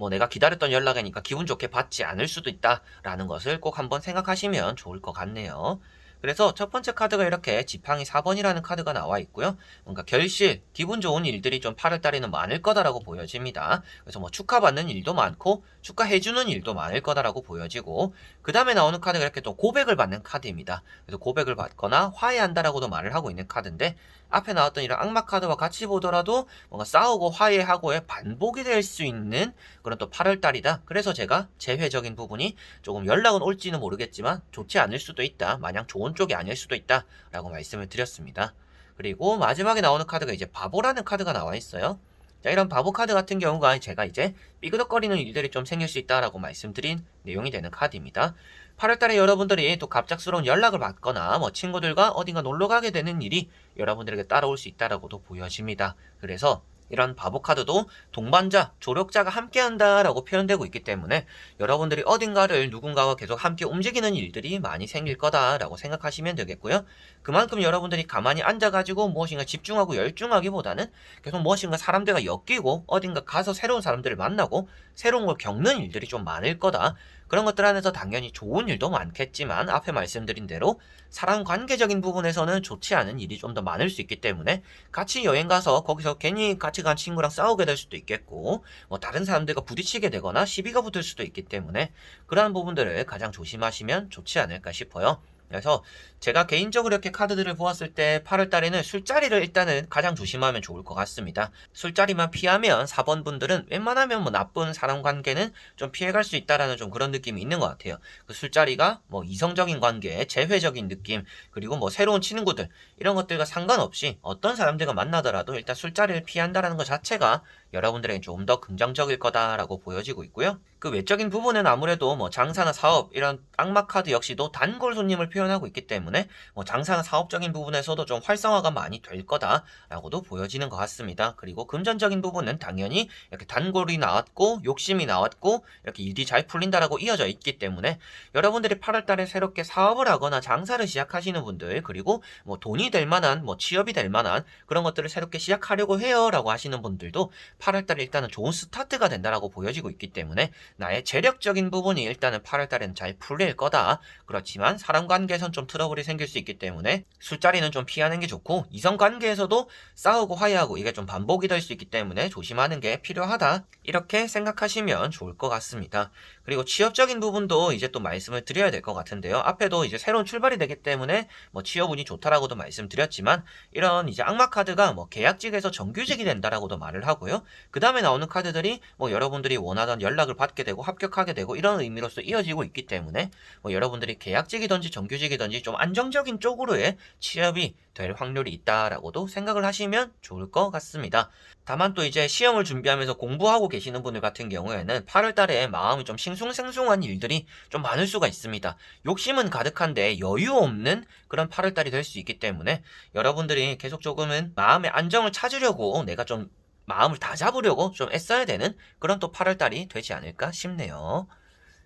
내가 기다렸던 연락이니까 기분 좋게 받지 않을 수도 있다 라는 것을 꼭 한번 생각하시면 좋을 것 같네요. 그래서 첫 번째 카드가 이렇게 지팡이 4번이라는 카드가 나와 있고요. 뭔가 결실, 기분 좋은 일들이 좀 8월달에는 많을 거다라고 보여집니다. 그래서 축하받는 일도 많고 축하해주는 일도 많을 거다라고 보여지고, 그 다음에 나오는 카드가 이렇게 또 고백을 받는 카드입니다. 그래서 고백을 받거나 화해한다라고도 말을 하고 있는 카드인데, 앞에 나왔던 이런 악마 카드와 같이 보더라도 뭔가 싸우고 화해하고의 반복이 될 수 있는 그런 또 8월달이다. 그래서 제가 재회적인 부분이 조금 연락은 올지는 모르겠지만 좋지 않을 수도 있다. 마냥 좋은 쪽이 아닐 수도 있다. 라고 말씀을 드렸습니다. 그리고 마지막에 나오는 카드가 이제 바보라는 카드가 나와 있어요. 자, 이런 바보 카드 같은 경우가 제가 이제 삐그덕거리는 일들이 좀 생길 수 있다라고 말씀드린 내용이 되는 카드입니다. 8월달에 여러분들이 또 갑작스러운 연락을 받거나 친구들과 어딘가 놀러 가게 되는 일이 여러분들에게 따라올 수 있다라고도 보여집니다. 그래서 이런 바보 카드도 동반자, 조력자가 함께한다 라고 표현되고 있기 때문에 여러분들이 어딘가를 누군가와 계속 함께 움직이는 일들이 많이 생길 거다 라고 생각하시면 되겠고요. 그만큼 여러분들이 가만히 앉아가지고 무엇인가 집중하고 열중하기보다는 계속 무엇인가 사람들과 엮이고 어딘가 가서 새로운 사람들을 만나고 새로운 걸 겪는 일들이 좀 많을 거다. 그런 것들 안에서 당연히 좋은 일도 많겠지만 앞에 말씀드린 대로 사람 관계적인 부분에서는 좋지 않은 일이 좀 더 많을 수 있기 때문에 같이 여행 가서 거기서 괜히 같이 간 친구랑 싸우게 될 수도 있겠고 뭐 다른 사람들과 부딪히게 되거나 시비가 붙을 수도 있기 때문에 그러한 부분들을 가장 조심하시면 좋지 않을까 싶어요. 그래서 제가 개인적으로 이렇게 카드들을 보았을 때 8월 달에는 술자리를 일단은 가장 조심하면 좋을 것 같습니다. 술자리만 피하면 4번 분들은 웬만하면 뭐 나쁜 사람 관계는 좀 피해갈 수 있다라는 좀 그런 느낌이 있는 것 같아요. 그 술자리가 뭐 이성적인 관계, 재회적인 느낌, 그리고 뭐 새로운 친구들 이런 것들과 상관없이 어떤 사람들과 만나더라도 일단 술자리를 피한다라는 것 자체가 여러분들에게 좀 더 긍정적일 거다라고 보여지고 있고요. 그 외적인 부분은 아무래도 뭐 장사나 사업 이런 악마 카드 역시도 단골 손님을 표현하고 있기 때문에 뭐 장사나 사업적인 부분에서도 좀 활성화가 많이 될 거다라고도 보여지는 것 같습니다. 그리고 금전적인 부분은 당연히 이렇게 단골이 나왔고 욕심이 나왔고 이렇게 일이 잘 풀린다라고 이어져 있기 때문에 여러분들이 8월 달에 새롭게 사업을 하거나 장사를 시작하시는 분들 그리고 뭐 돈이 될 만한 뭐 취업이 될 만한 그런 것들을 새롭게 시작하려고 해요라고 하시는 분들도 8월 달에 일단은 좋은 스타트가 된다라고 보여지고 있기 때문에 나의 재력적인 부분이 일단은 8월 달에는 잘 풀릴 거다. 그렇지만 사람 관계에선 좀 트러블이 생길 수 있기 때문에 술자리는 좀 피하는 게 좋고 이성 관계에서도 싸우고 화해하고 이게 좀 반복이 될 수 있기 때문에 조심하는 게 필요하다. 이렇게 생각하시면 좋을 것 같습니다. 그리고 취업적인 부분도 이제 또 말씀을 드려야 될 것 같은데요. 앞에도 이제 새로운 출발이 되기 때문에 뭐 취업운이 좋다라고도 말씀드렸지만 이런 이제 악마 카드가 뭐 계약직에서 정규직이 된다라고도 말을 하고요. 그 다음에 나오는 카드들이 뭐 여러분들이 원하던 연락을 받게 되고 합격하게 되고 이런 의미로서 이어지고 있기 때문에 뭐 여러분들이 계약직이든지 정규직이든지 좀 안정적인 쪽으로의 취업이 될 확률이 있다라고도 생각을 하시면 좋을 것 같습니다. 다만 또 이제 시험을 준비하면서 공부하고 계시는 분들 같은 경우에는 8월 달에 마음이 좀 싱숭생숭한 일들이 좀 많을 수가 있습니다. 욕심은 가득한데 여유 없는 그런 8월 달이 될 수 있기 때문에 여러분들이 계속 조금은 마음의 안정을 찾으려고 내가 좀 마음을 다 잡으려고 좀 애써야 되는 그런 또 8월 달이 되지 않을까 싶네요.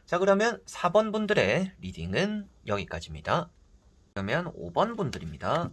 자, 그러면 4번 분들의 리딩은 여기까지입니다. 그러면 5번 분들입니다.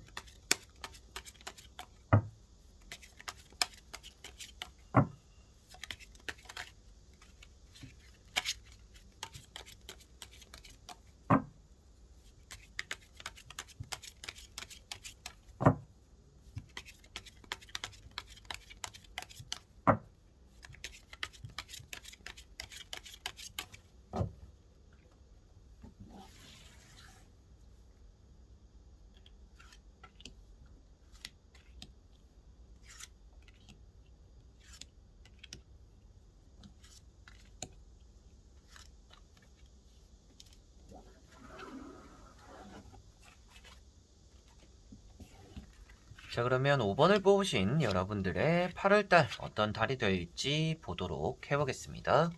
자, 그러면 5번을 뽑으신 여러분들의 8월달 어떤 달이 될지 보도록 해보겠습니다.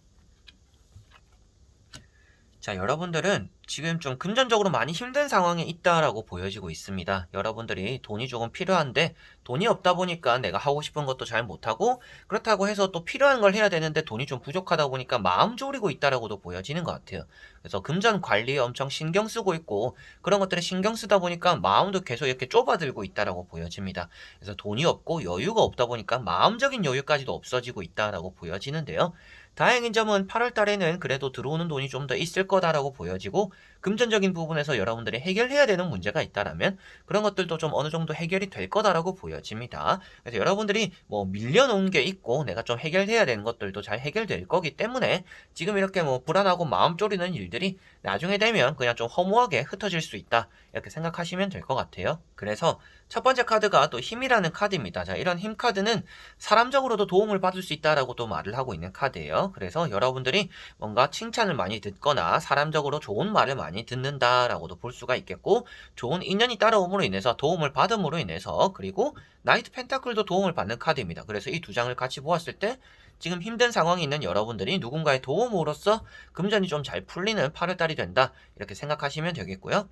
자, 여러분들은 지금 좀 금전적으로 많이 힘든 상황에 있다라고 보여지고 있습니다. 여러분들이 돈이 조금 필요한데 돈이 없다 보니까 내가 하고 싶은 것도 잘 못하고 그렇다고 해서 또 필요한 걸 해야 되는데 돈이 좀 부족하다 보니까 마음 졸이고 있다라고도 보여지는 것 같아요. 그래서 금전 관리에 엄청 신경 쓰고 있고 그런 것들에 신경 쓰다 보니까 마음도 계속 이렇게 좁아들고 있다라고 보여집니다. 그래서 돈이 없고 여유가 없다 보니까 마음적인 여유까지도 없어지고 있다라고 보여지는데요. 다행인 점은 8월 달에는 그래도 들어오는 돈이 좀 더 있을 거다라고 보여지고 금전적인 부분에서 여러분들이 해결해야 되는 문제가 있다라면 그런 것들도 좀 어느 정도 해결이 될 거다라고 보여집니다. 그래서 여러분들이 뭐 밀려놓은 게 있고 내가 좀 해결해야 되는 것들도 잘 해결될 거기 때문에 지금 이렇게 뭐 불안하고 마음 졸이는 일들이 나중에 되면 그냥 좀 허무하게 흩어질 수 있다. 이렇게 생각하시면 될 것 같아요. 그래서 첫 번째 카드가 또 힘이라는 카드입니다. 자, 이런 힘 카드는 사람적으로도 도움을 받을 수 있다라고도 말을 하고 있는 카드예요. 그래서 여러분들이 뭔가 칭찬을 많이 듣거나 사람적으로 좋은 말을 많이 듣는다라고도 볼 수가 있겠고 좋은 인연이 따라옴으로 인해서 도움을 받음으로 인해서 그리고 나이트 펜타클도 도움을 받는 카드입니다. 그래서 이 두 장을 같이 보았을 때 지금 힘든 상황이 있는 여러분들이 누군가의 도움으로써 금전이 좀 잘 풀리는 8월달이 된다 이렇게 생각하시면 되겠고요.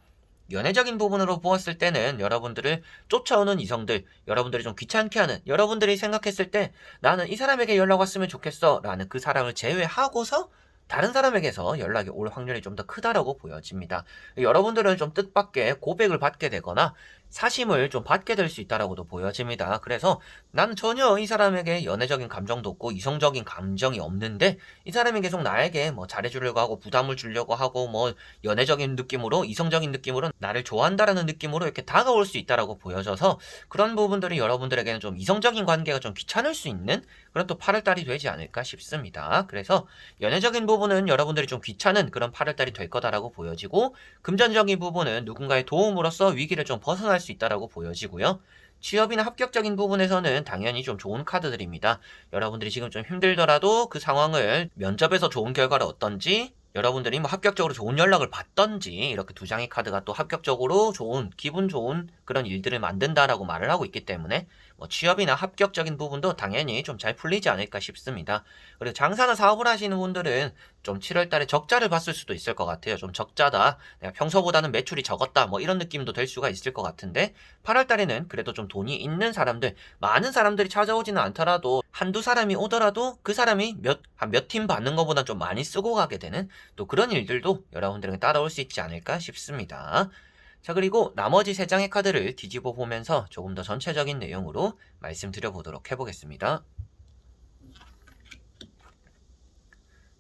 연애적인 부분으로 보았을 때는 여러분들을 쫓아오는 이성들, 여러분들이 좀 귀찮게 하는, 여러분들이 생각했을 때 나는 이 사람에게 연락 왔으면 좋겠어 라는 그 사람을 제외하고서 다른 사람에게서 연락이 올 확률이 좀 더 크다라고 보여집니다. 여러분들은 좀 뜻밖의 고백을 받게 되거나 사심을 좀 받게 될 수 있다라고도 보여집니다. 그래서 나는 전혀 이 사람에게 연애적인 감정도 없고 이성적인 감정이 없는데 이 사람이 계속 나에게 뭐 잘해주려고 하고 부담을 주려고 하고 뭐 연애적인 느낌으로 이성적인 느낌으로 나를 좋아한다라는 느낌으로 이렇게 다가올 수 있다라고 보여져서 그런 부분들이 여러분들에게는 좀 이성적인 관계가 좀 귀찮을 수 있는 그런 또 8월달이 되지 않을까 싶습니다. 그래서 연애적인 부분은 여러분들이 좀 귀찮은 그런 8월달이 될 거다라고 보여지고 금전적인 부분은 누군가의 도움으로써 위기를 좀 벗어날 수 있다라고 보여지고요. 취업이나 합격적인 부분에서는 당연히 좀 좋은 카드들입니다. 여러분들이 지금 좀 힘들더라도 그 상황을 면접에서 좋은 결과를 얻던지 여러분들이 뭐 합격적으로 좋은 연락을 받던지 이렇게 두 장의 카드가 또 합격적으로 좋은 기분 좋은 그런 일들을 만든다라고 말을 하고 있기 때문에 뭐 취업이나 합격적인 부분도 당연히 좀 잘 풀리지 않을까 싶습니다. 그리고 장사나 사업을 하시는 분들은 좀 7월 달에 적자를 봤을 수도 있을 것 같아요. 좀 적자다. 내가 평소보다는 매출이 적었다. 뭐 이런 느낌도 될 수가 있을 것 같은데 8월 달에는 그래도 좀 돈이 있는 사람들, 많은 사람들이 찾아오지는 않더라도 한두 사람이 오더라도 그 사람이 한 몇 팀 받는 것보다 좀 많이 쓰고 가게 되는 또 그런 일들도 여러분들에게 따라올 수 있지 않을까 싶습니다. 자, 그리고 나머지 세 장의 카드를 뒤집어 보면서 조금 더 전체적인 내용으로 말씀드려 보도록 해보겠습니다.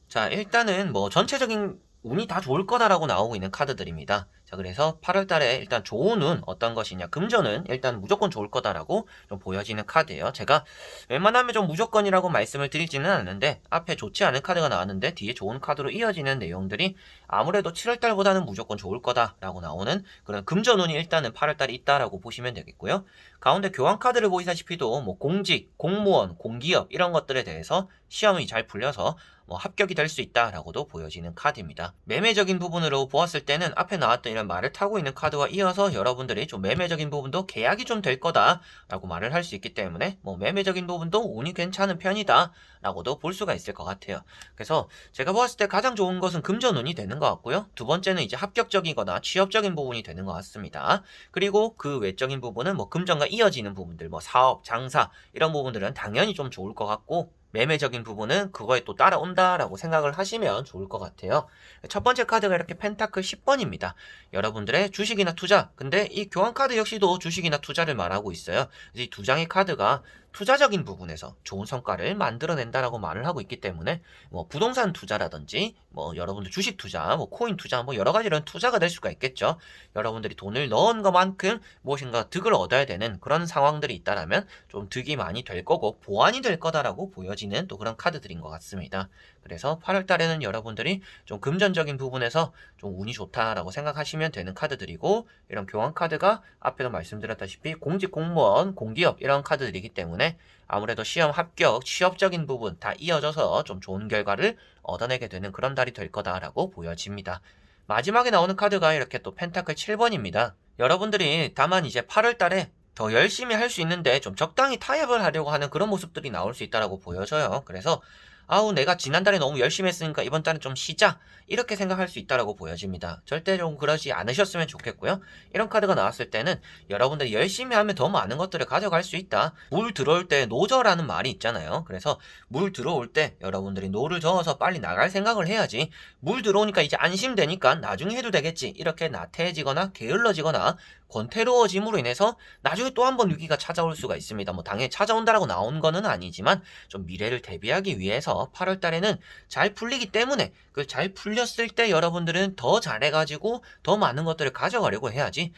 자, 일단은 뭐 전체적인 운이 다 좋을 거다라고 나오고 있는 카드들입니다. 자, 그래서 8월 달에 일단 좋은 운 어떤 것이냐. 금전은 일단 무조건 좋을 거다라고 좀 보여지는 카드예요. 제가 웬만하면 좀 무조건이라고 말씀을 드리지는 않는데 앞에 좋지 않은 카드가 나왔는데 뒤에 좋은 카드로 이어지는 내용들이 아무래도 7월 달보다는 무조건 좋을 거다라고 나오는 그런 금전 운이 일단은 8월 달에 있다라고 보시면 되겠고요. 가운데 교환 카드를 보시다시피도 뭐 공직, 공무원, 공기업 이런 것들에 대해서 시험이 잘 풀려서 뭐 합격이 될 수 있다라고도 보여지는 카드입니다. 매매적인 부분으로 보았을 때는 앞에 나왔던 이런 말을 타고 있는 카드와 이어서 여러분들이 좀 매매적인 부분도 계약이 좀 될 거다라고 말을 할 수 있기 때문에 뭐 매매적인 부분도 운이 괜찮은 편이다라고도 볼 수가 있을 것 같아요. 그래서 제가 보았을 때 가장 좋은 것은 금전운이 되는 것 같고요. 두 번째는 이제 합격적이거나 취업적인 부분이 되는 것 같습니다. 그리고 그 외적인 부분은 뭐 금전과 이어지는 부분들, 뭐 사업, 장사 이런 부분들은 당연히 좀 좋을 것 같고 매매적인 부분은 그거에 또 따라온다라고 생각을 하시면 좋을 것 같아요. 첫 번째 카드가 이렇게 펜타클 10번입니다. 여러분들의 주식이나 투자. 근데 이 교환 카드 역시도 주식이나 투자를 말하고 있어요. 이 두 장의 카드가 투자적인 부분에서 좋은 성과를 만들어낸다라고 말을 하고 있기 때문에 뭐 부동산 투자라든지 뭐 여러분들 주식 투자, 뭐 코인 투자, 뭐 여러 가지 이런 투자가 될 수가 있겠죠. 여러분들이 돈을 넣은 것만큼 무엇인가 득을 얻어야 되는 그런 상황들이 있다라면 좀 득이 많이 될 거고 보완이 될 거다라고 보여지는 또 그런 카드들인 것 같습니다. 그래서 8월 달에는 여러분들이 좀 금전적인 부분에서 좀 운이 좋다라고 생각하시면 되는 카드들이고 이런 교환 카드가 앞에도 말씀드렸다시피 공직, 공무원, 공기업 이런 카드들이기 때문에 아무래도 시험 합격, 취업적인 부분 다 이어져서 좀 좋은 결과를 얻어내게 되는 그런 달이 될 거다라고 보여집니다. 마지막에 나오는 카드가 이렇게 또 펜타클 7번입니다. 여러분들이 다만 이제 8월 달에 더 열심히 할 수 있는데 좀 적당히 타협을 하려고 하는 그런 모습들이 나올 수 있다라고 보여져요. 그래서 아우 내가 지난달에 너무 열심히 했으니까 이번 달은 좀 쉬자 이렇게 생각할 수 있다라고 보여집니다. 절대 좀 그러지 않으셨으면 좋겠고요. 이런 카드가 나왔을 때는 여러분들이 열심히 하면 더 많은 것들을 가져갈 수 있다. 물 들어올 때 노저라는 말이 있잖아요. 그래서 물 들어올 때 여러분들이 노를 저어서 빨리 나갈 생각을 해야지 물 들어오니까 이제 안심되니까 나중에 해도 되겠지 이렇게 나태해지거나 게을러지거나 권태로워짐으로 인해서 나중에 또 한 번 위기가 찾아올 수가 있습니다. 뭐 당연히 찾아온다라고 나온 거는 아니지만 좀 미래를 대비하기 위해서 8월 달에는 잘 풀리기 때문에 그 잘 풀렸을 때 여러분들은 더 잘해가지고 더 많은 것들을 가져가려고 해야지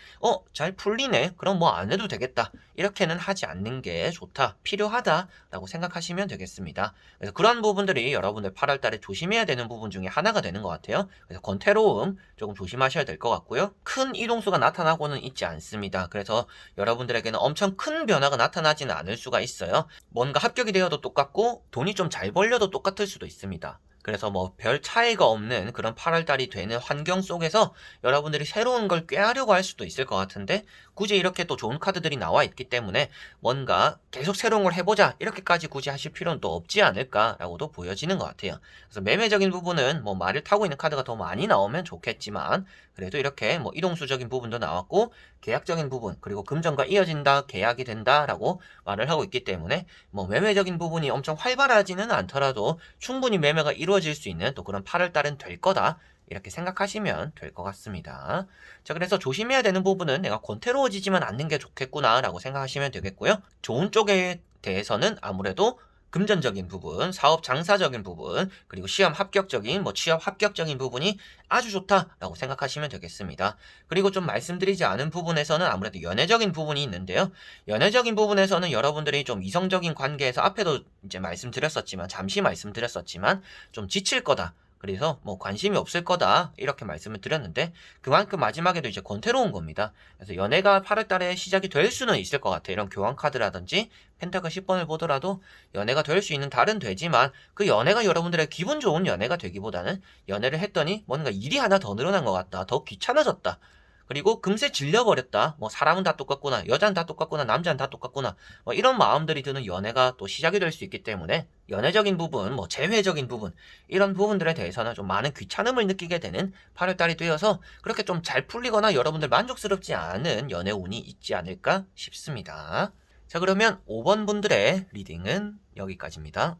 잘 풀리네 그럼 뭐 안 해도 되겠다 이렇게는 하지 않는 게 좋다 필요하다라고 생각하시면 되겠습니다. 그래서 그런 부분들이 여러분들 8월 달에 조심해야 되는 부분 중에 하나가 되는 것 같아요. 그래서 권태로움 조금 조심하셔야 될 것 같고요. 큰 이동수가 나타나고는 있지 않습니다. 그래서 여러분들에게는 엄청 큰 변화가 나타나지는 않을 수가 있어요. 뭔가 합격이 되어도 똑같고 돈이 좀 잘 벌려도 똑같을 수도 있습니다. 그래서 뭐 별 차이가 없는 그런 8월달이 되는 환경 속에서 여러분들이 새로운 걸 꾀하려고 할 수도 있을 것 같은데, 굳이 이렇게 또 좋은 카드들이 나와 있기 때문에 뭔가 계속 새로운 걸 해보자 이렇게까지 굳이 하실 필요는 또 없지 않을까라고도 보여지는 것 같아요. 그래서 매매적인 부분은 뭐 말을 타고 있는 카드가 더 많이 나오면 좋겠지만, 그래도 이렇게 뭐 이동수적인 부분도 나왔고 계약적인 부분, 그리고 금전과 이어진다, 계약이 된다라고 말을 하고 있기 때문에 뭐 매매적인 부분이 엄청 활발하지는 않더라도 충분히 매매가 이루어질 수 있는 또 그런 8월달은 될 거다, 이렇게 생각하시면 될 것 같습니다. 자, 그래서 조심해야 되는 부분은 내가 권태로워지지만 않는 게 좋겠구나 라고 생각하시면 되겠고요. 좋은 쪽에 대해서는 아무래도 금전적인 부분, 사업 장사적인 부분, 그리고 시험 합격적인, 뭐 취업 합격적인 부분이 아주 좋다라고 생각하시면 되겠습니다. 그리고 좀 말씀드리지 않은 부분에서는 아무래도 연애적인 부분이 있는데요. 연애적인 부분에서는 여러분들이 좀 이성적인 관계에서 앞에도 이제 말씀드렸었지만, 잠시 말씀드렸었지만, 좀 지칠 거다, 그래서 뭐 관심이 없을 거다, 이렇게 말씀을 드렸는데, 그만큼 마지막에도 이제 권태로운 겁니다. 그래서 연애가 8월달에 시작이 될 수는 있을 것 같아요. 이런 교환 카드라든지 펜타클 10번을 보더라도 연애가 될 수 있는 달은 되지만, 그 연애가 여러분들의 기분 좋은 연애가 되기보다는 연애를 했더니 뭔가 일이 하나 더 늘어난 것 같다, 더 귀찮아졌다, 그리고 금세 질려버렸다, 뭐 사람은 다 똑같구나, 여자는 다 똑같구나, 남자는 다 똑같구나, 뭐 이런 마음들이 드는 연애가 또 시작이 될 수 있기 때문에, 연애적인 부분, 뭐 재회적인 부분, 이런 부분들에 대해서는 좀 많은 귀찮음을 느끼게 되는 8월달이 되어서 그렇게 좀 잘 풀리거나 여러분들 만족스럽지 않은 연애 운이 있지 않을까 싶습니다. 자, 그러면 5번 분들의 리딩은 여기까지입니다.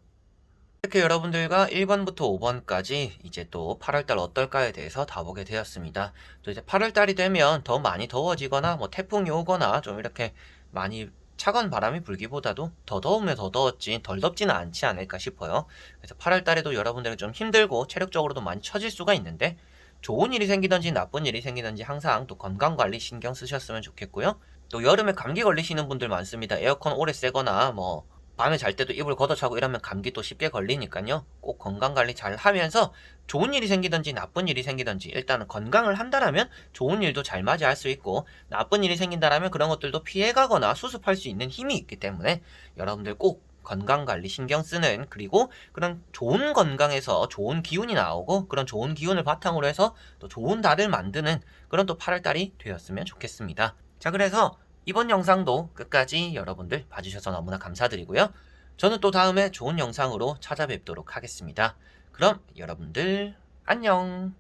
이렇게 여러분들과 1번부터 5번까지 이제 또 8월달 어떨까에 대해서 다 보게 되었습니다. 또 이제 8월달이 되면 더 많이 더워지거나 뭐 태풍이 오거나 좀 이렇게 많이 차가운 바람이 불기보다도 더 더우면 더 더웠지 덜 덥지는 않지 않을까 싶어요. 그래서 8월달에도 여러분들은 좀 힘들고 체력적으로도 많이 처질 수가 있는데, 좋은 일이 생기든지 나쁜 일이 생기든지 항상 또 건강관리 신경 쓰셨으면 좋겠고요. 또 여름에 감기 걸리시는 분들 많습니다. 에어컨 오래 쐬거나 뭐 밤에 잘 때도 이불 걷어차고 이러면 감기 또 쉽게 걸리니까요. 꼭 건강관리 잘 하면서 좋은 일이 생기든지 나쁜 일이 생기든지 일단은 건강을 한다라면 좋은 일도 잘 맞이할 수 있고, 나쁜 일이 생긴다라면 그런 것들도 피해가거나 수습할 수 있는 힘이 있기 때문에 여러분들 꼭 건강관리 신경 쓰는, 그리고 그런 좋은 건강에서 좋은 기운이 나오고 그런 좋은 기운을 바탕으로 해서 또 좋은 달을 만드는 그런 또 8월달이 되었으면 좋겠습니다. 자, 그래서 이번 영상도 끝까지 여러분들 봐주셔서 너무나 감사드리고요. 저는 또 다음에 좋은 영상으로 찾아뵙도록 하겠습니다. 그럼 여러분들 안녕.